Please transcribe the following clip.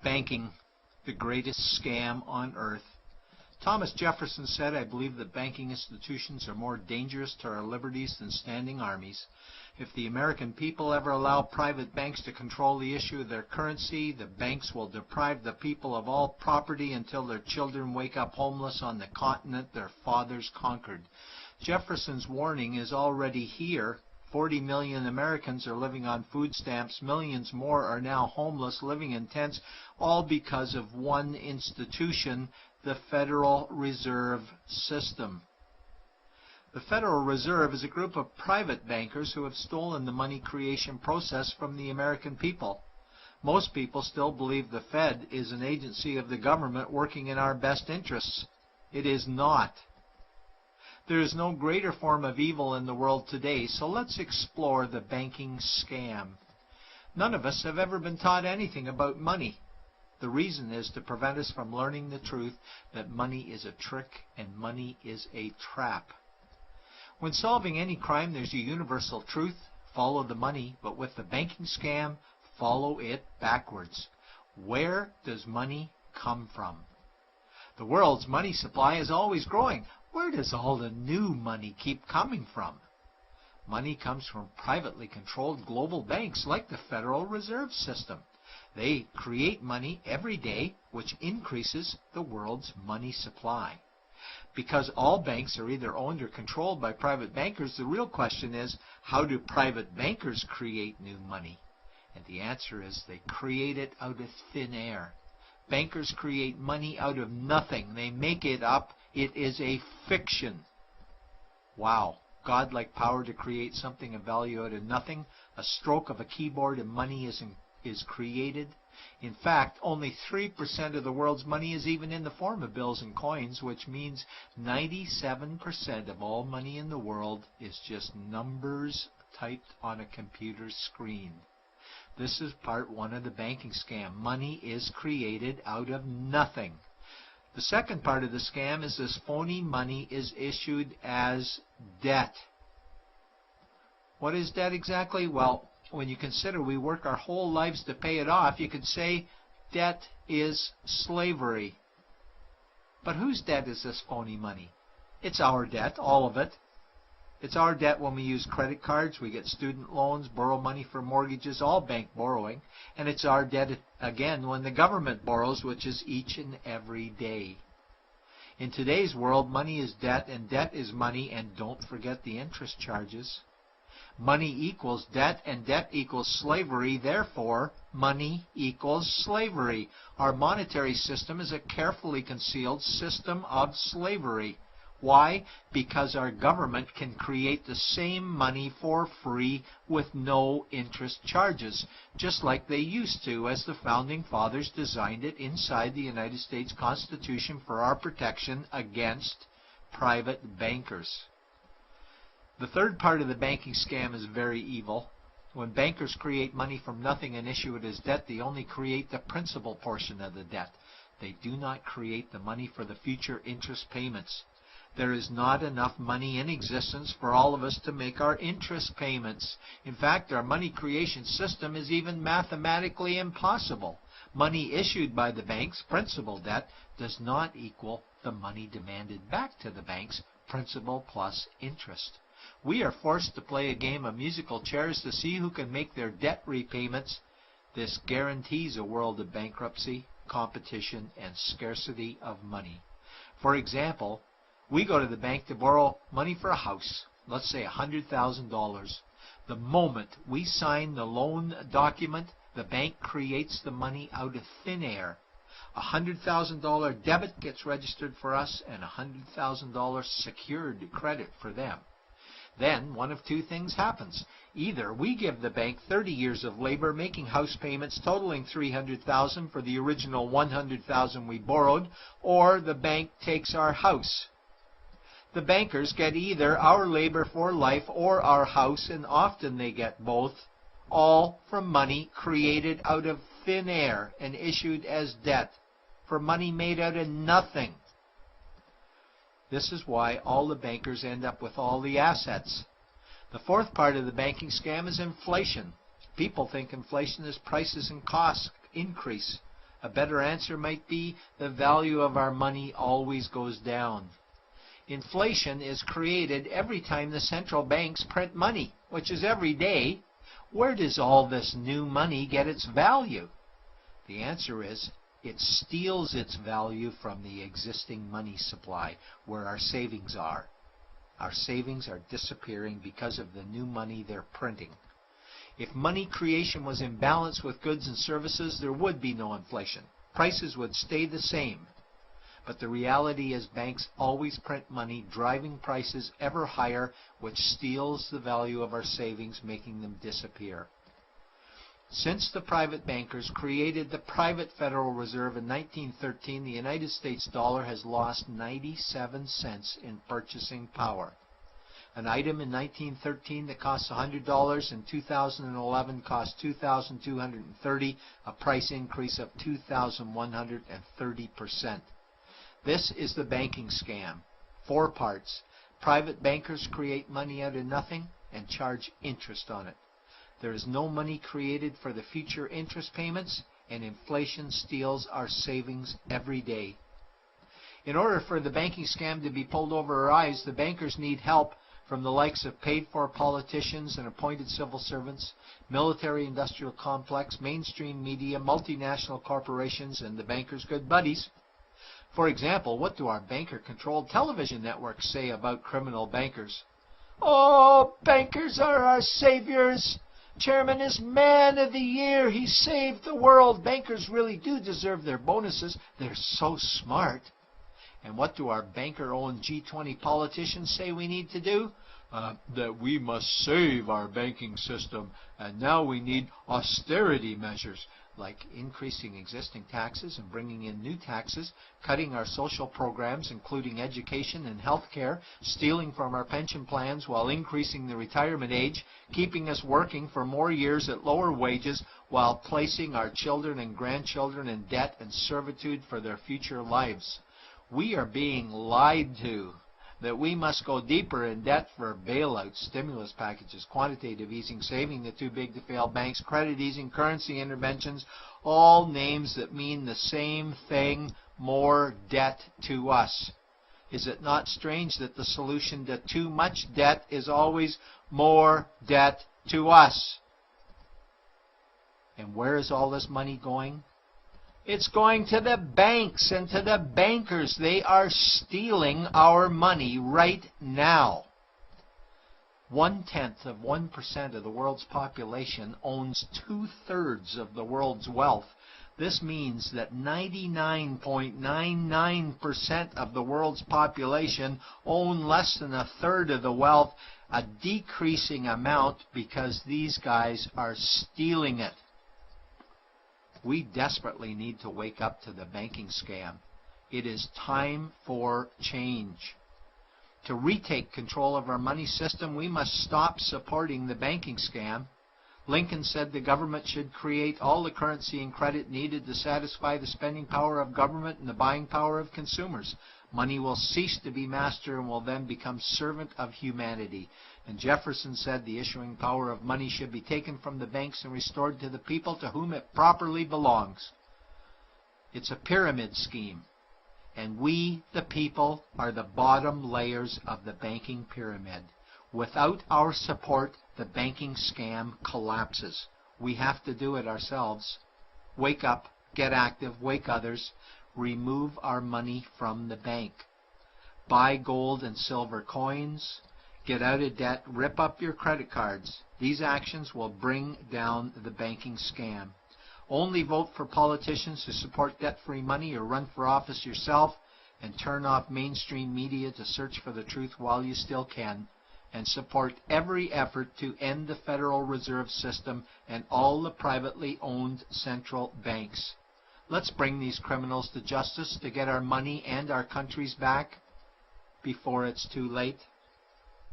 Banking, the greatest scam on earth. Thomas Jefferson said, "I believe that banking institutions are more dangerous to our liberties than standing armies. If the American people ever allow private banks to control the issue of their currency, the banks will deprive the people of all property until their children wake up homeless on the continent their fathers conquered." Jefferson's warning is already here. 40 million Americans are living on food stamps. Millions more are now homeless, living in tents, all because of one institution, the Federal Reserve System. The Federal Reserve is a group of private bankers who have stolen the money creation process from the American people. Most people still believe the Fed is an agency of the government working in our best interests. It is not. There is no greater form of evil in the world today, so let's explore the banking scam. None of us have ever been taught anything about money. The reason is to prevent us from learning the truth that money is a trick and money is a trap. When solving any crime, there's a universal truth: follow the money, but with the banking scam, follow it backwards. Where does money come from? The world's money supply is always growing. Where does all the new money keep coming from? Money comes from privately controlled global banks like the Federal Reserve System. They create money every day, which increases the world's money supply. Because all banks are either owned or controlled by private bankers, the real question is, how do private bankers create new money? And the answer is they create it out of thin air. Bankers create money out of nothing. They make it up. It is a fiction. Wow. Godlike power to create something of value out of nothing. A stroke of a keyboard and money is created. In fact, only 3% of the world's money is even in the form of bills and coins, which means 97% of all money in the world is just numbers typed on a computer screen. This is part one of the banking scam. Money is created out of nothing. The second part of the scam is this phony money is issued as debt. What is debt exactly? Well, when you consider we work our whole lives to pay it off, you could say debt is slavery. But whose debt is this phony money? It's our debt, all of it. It's our debt when we use credit cards, we get student loans, borrow money for mortgages, all bank borrowing. And it's our debt again when the government borrows, which is each and every day. In today's world, money is debt and debt is money, and don't forget the interest charges. Money equals debt and debt equals slavery, therefore money equals slavery. Our monetary system is a carefully concealed system of slavery. Why? Because our government can create the same money for free with no interest charges, just like they used to, as the Founding Fathers designed it inside the United States Constitution for our protection against private bankers. The third part of the banking scam is very evil. When bankers create money from nothing and issue it as debt, they only create the principal portion of the debt. They do not create the money for the future interest payments. There is not enough money in existence for all of us to make our interest payments. In fact, our money creation system is even mathematically impossible. Money issued by the banks, principal debt, does not equal the money demanded back to the banks, principal plus interest. We are forced to play a game of musical chairs to see who can make their debt repayments. This guarantees a world of bankruptcy, competition, and scarcity of money. For example, we go to the bank to borrow money for a house, let's say $100,000. The moment we sign the loan document, the bank creates the money out of thin air. A $100,000 debit gets registered for us and a $100,000 secured credit for them. Then one of two things happens. Either we give the bank 30 years of labor making house payments totaling $300,000 for the original $100,000 we borrowed, or the bank takes our house. The bankers get either our labor for life or our house, and often they get both, all from money created out of thin air and issued as debt, for money made out of nothing. This is why all the bankers end up with all the assets. The fourth part of the banking scam is inflation. People think inflation is prices and costs increase. A better answer might be the value of our money always goes down. Inflation is created every time the central banks print money, which is every day. Where does all this new money get its value? The answer is it steals its value from the existing money supply, where our savings are. Our savings are disappearing because of the new money they're printing. If money creation was in balance with goods and services, there would be no inflation. Prices would stay the same. But the reality is banks always print money, driving prices ever higher, which steals the value of our savings, making them disappear. Since the private bankers created the private Federal Reserve in 1913, the United States dollar has lost 97 cents in purchasing power. An item in 1913 that cost $100 in 2011 cost $2,230, a price increase of 2,130%. This is the banking scam. 4 parts. Private bankers create money out of nothing and charge interest on it. There is no money created for the future interest payments, and inflation steals our savings every day. In order for the banking scam to be pulled over our eyes, the bankers need help from the likes of paid-for politicians and appointed civil servants, military-industrial complex, mainstream media, multinational corporations, and the bankers' good buddies. For example, what do our banker-controlled television networks say about criminal bankers? "Oh, bankers are our saviors. Chairman is man of the year. He saved the world. Bankers really do deserve their bonuses. They're so smart." And what do our banker-owned G20 politicians say we need to do? That we must save our banking system, and now we need austerity measures, like increasing existing taxes and bringing in new taxes, cutting our social programs, including education and health care, stealing from our pension plans while increasing the retirement age, keeping us working for more years at lower wages while placing our children and grandchildren in debt and servitude for their future lives. We are being lied to that we must go deeper in debt for bailouts, stimulus packages, quantitative easing, saving the too big to fail banks, credit easing, currency interventions, all names that mean the same thing, more debt to us. Is it not strange that the solution to too much debt is always more debt to us? And where is all this money going? It's going to the banks and to the bankers. They are stealing our money right now. 0.1% of the world's population owns 2/3 of the world's wealth. This means that 99.99% of the world's population own less than 1/3 of the wealth, a decreasing amount because these guys are stealing it. We desperately need to wake up to the banking scam. It is time for change. To retake control of our money system, we must stop supporting the banking scam. Lincoln said the government should create all the currency and credit needed to satisfy the spending power of government and the buying power of consumers. Money will cease to be master and will then become servant of humanity. And Jefferson said the issuing power of money should be taken from the banks and restored to the people to whom it properly belongs. It's a pyramid scheme, and we, the people, are the bottom layers of the banking pyramid. Without our support, the banking scam collapses. We have to do it ourselves. Wake up, get active, wake others. Remove our money from the bank. Buy gold and silver coins. Get out of debt. Rip up your credit cards. These actions will bring down the banking scam. Only vote for politicians who support debt-free money, or run for office yourself, and turn off mainstream media to search for the truth while you still can. And support every effort to end the Federal Reserve System and all the privately owned central banks. Let's bring these criminals to justice to get our money and our countries back before it's too late.